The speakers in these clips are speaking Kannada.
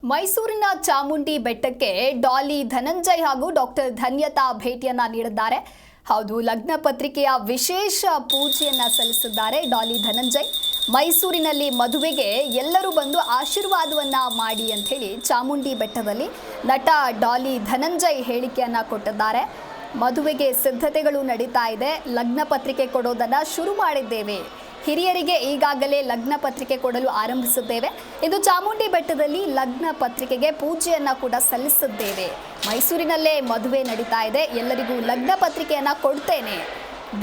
ಮೈಸೂರಿನ ಚಾಮುಂಡಿ ಬೆಟ್ಟಕ್ಕೆ ಡಾಲಿ ಧನಂಜಯ್ ಹಾಗೂ ಡಾಕ್ಟರ್ ಧನ್ಯತಾ ಭೇಟಿಯನ್ನ ನೀಡಿದ್ದಾರೆ. ಹೌದು, ಲಗ್ನ ಪತ್ರಿಕೆಯ ವಿಶೇಷ ಪೂಜೆಯನ್ನ ಸಲ್ಲಿಸಿದ್ದಾರೆ ಡಾಲಿ ಧನಂಜಯ್. ಮೈಸೂರಿನಲ್ಲಿ ಮದುವೆಗೆ ಎಲ್ಲರೂ ಬಂದು ಆಶೀರ್ವಾದವನ್ನ ಮಾಡಿ ಅಂತ ಹೇಳಿ ಚಾಮುಂಡಿ ಬೆಟ್ಟದಲ್ಲಿ ನಟ ಡಾಲಿ ಧನಂಜಯ್ ಹೇಳಿಕೆಯನ್ನ ಕೊಟ್ಟಿದ್ದಾರೆ. ಮದುವೆಗೆ ಸಿದ್ಧತೆಗಳು ನಡೀತಾ ಇದೆ, ಲಗ್ನ ಪತ್ರಿಕೆ ಕೊಡೋದನ್ನ ಶುರು ಮಾಡಿದ್ದೇವೆ, ಹಿರಿಯರಿಗೆ ಈಗಾಗಲೇ ಲಗ್ನ ಪತ್ರಿಕೆ ಕೊಡಲು ಆರಂಭಿಸಿದ್ದೇವೆ. ಇದು ಚಾಮುಂಡಿ ಬೆಟ್ಟದಲ್ಲಿ ಲಗ್ನ ಪತ್ರಿಕೆಗೆ ಪೂಜೆಯನ್ನ ಕೂಡ ಸಲ್ಲಿಸಿದ್ದೇವೆ. ಮೈಸೂರಿನಲ್ಲೇ ಮದುವೆ ನಡೀತಾ ಇದೆ, ಎಲ್ಲರಿಗೂ ಲಗ್ನ ಪತ್ರಿಕೆಯನ್ನ ಕೊಡ್ತೇನೆ.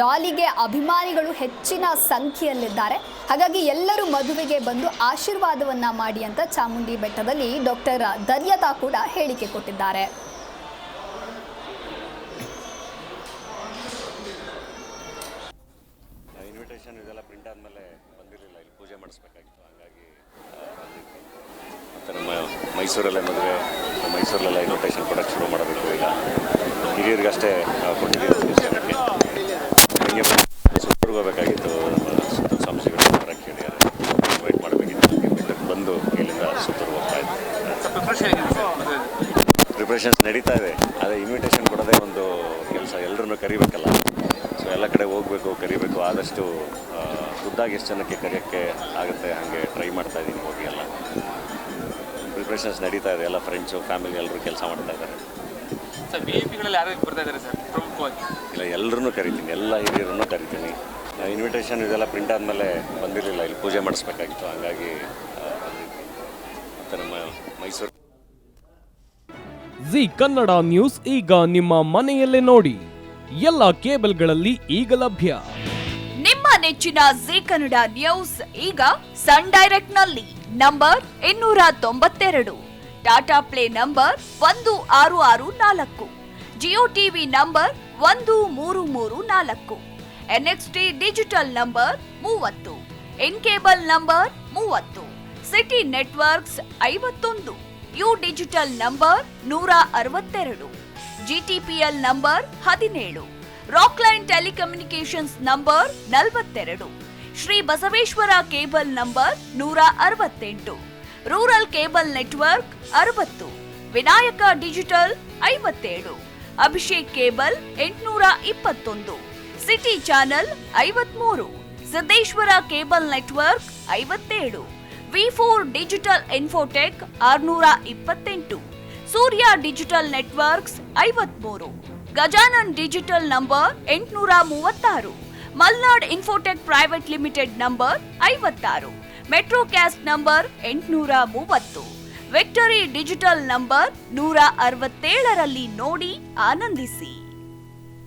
ಡಾಲಿಗೆ ಅಭಿಮಾನಿಗಳು ಹೆಚ್ಚಿನ ಸಂಖ್ಯೆಯಲ್ಲಿದ್ದಾರೆ, ಹಾಗಾಗಿ ಎಲ್ಲರೂ ಮದುವೆಗೆ ಬಂದು ಆಶೀರ್ವಾದವನ್ನ ಮಾಡಿ ಅಂತ ಚಾಮುಂಡಿ ಬೆಟ್ಟದಲ್ಲಿ ಡಾಕ್ಟರ್ ಧನ್ಯತಾ ಕೂಡ ಹೇಳಿಕೆ ಕೊಟ್ಟಿದ್ದಾರೆ. ಇನ್ವಿಟೇಷನ್ ಇದೆಲ್ಲ ಪ್ರಿಂಟ್ ಆದಮೇಲೆ ಬಂದಿರಲಿಲ್ಲ, ಇಲ್ಲಿ ಪೂಜೆ ಮಾಡಿಸ್ಬೇಕಾಗಿತ್ತು, ಹಾಗಾಗಿ ಮತ್ತು ನಮ್ಮ ಮೈಸೂರಲ್ಲೇ ಮದುವೆ, ಮೈಸೂರಲ್ಲೆಲ್ಲ ಇನ್ವಿಟೇಷನ್ ಕೊಡೋಕ್ಕೆ ಶುರು ಮಾಡಬೇಕು. ಈಗ ಹಿರಿಯರಿಗಷ್ಟೇ ಕೊಟ್ಟಿದ್ದೀವಿ ಜನಕ್ಕೆ. ಹಂಗೆ ಸುತ್ತೂರ್ಗೆ ಹೋಗಬೇಕಾಗಿತ್ತು, ನಮ್ಮ ಸುತ್ತ ಸಂಸ್ಥೆಗಳು ಬರೋಕ್ಕೆ ಹೇಳಿದ್ದಾರೆ, ಇನ್ವೈಟ್ ಮಾಡಬೇಕಿತ್ತು. ಬೆಟ್ಟಕ್ಕೆ ಬಂದು ಇಲ್ಲಿಂದ ಸುತ್ತೂರ್ಗೆ ಹೋಗ್ತಾ ಇದ್ದೆ. ಪ್ರಿಪ್ರೇಷನ್ಸ್ ನಡೀತಾ ಇದೆ, ಅದೇ ಇನ್ವಿಟೇಷನ್ ಕೊಡೋದೇ ಒಂದು ಕೆಲಸ. ಎಲ್ಲರನ್ನೂ ಕರಿಬೇಕಲ್ಲ, ಸೊ ಎಲ್ಲ ಕಡೆ ಹೋಗಬೇಕು, ಕರಿಬೇಕು. ಆದಷ್ಟು ಖುದ್ದಾಗಿ ಎಷ್ಟು ಜನಕ್ಕೆ ಕರೆಯೋಕ್ಕೆ ಆಗುತ್ತೆ ಹಾಗೆ ಟ್ರೈ ಮಾಡ್ತಾ ಇದ್ದೀನಿ. ಹೋಗಿ ಎಲ್ಲ ಪ್ರಿಪ್ರೇಷನ್ಸ್ ನಡೀತಾ ಇದೆ, ಎಲ್ಲ ಫ್ರೆಂಡ್ಸು ಫ್ಯಾಮಿಲಿ ಎಲ್ಲರೂ ಕೆಲಸ ಮಾಡ್ತಾ ಇದ್ದಾರೆ. ಸರ್, VIP-ಗಳಲ್ಲಿ ಯಾರು ಬರ್ತಾ ಇದ್ದಾರೆ ಸರ್ ಪ್ರಮುಖವಾಗಿ? ಇಲ್ಲ, ಎಲ್ಲರನ್ನೂ ಕರಿತೀನಿ, ಎಲ್ಲ ಹಿರಿಯರನ್ನು ಕರಿತೀನಿ. ಇನ್ವಿಟೇಷನ್ ಇದೆಲ್ಲ ಪ್ರಿಂಟ್ ಆದಮೇಲೆ ಬಂದಿರಲಿಲ್ಲ, ಇಲ್ಲಿ ಪೂಜೆ ಮಾಡಿಸ್ಬೇಕಾಗಿತ್ತು, ಹಾಗಾಗಿ ಬಂದಿದ್ವಿ. ಮತ್ತು ನಮ್ಮ ಮೈಸೂರು ಜಿ ಕನ್ನಡ ನ್ಯೂಸ್ ಈಗ ನಿಮ್ಮ ಮನೆಯಲ್ಲೇ ನೋಡಿ, ಎಲ್ಲ ಕೇಬಲ್ಗಳಲ್ಲಿ ಈಗ ಲಭ್ಯ. ನಿಮ್ಮ ನೆಚ್ಚಿನ ಜಿ ಕನ್ನಡ ನ್ಯೂಸ್ ಈಗ ಸನ್ ಡೈರೆಕ್ಟ್ ನಲ್ಲಿ number 292, Tata play number 1664, Jio TV number 1334, NXT digital number 30, in cable number 30, city networks 51, U digital number 162, GTPL number 17, Rockline telecommunications number 42, Shri Basaveshwara cable number 168, rural cable network 60, Vinayaka digital 57, Abhishek cable 821, city channel 53, Siddeshwara cable network 57, V4 digital Infotech 628, Surya digital networks 53, Gajanan digital number 836, Malnad infotech private limited number 56, Metrocast number 830, victory digital number 167ರಲ್ಲಿ ನೋಡಿ ಆನಂದಿಸಿ.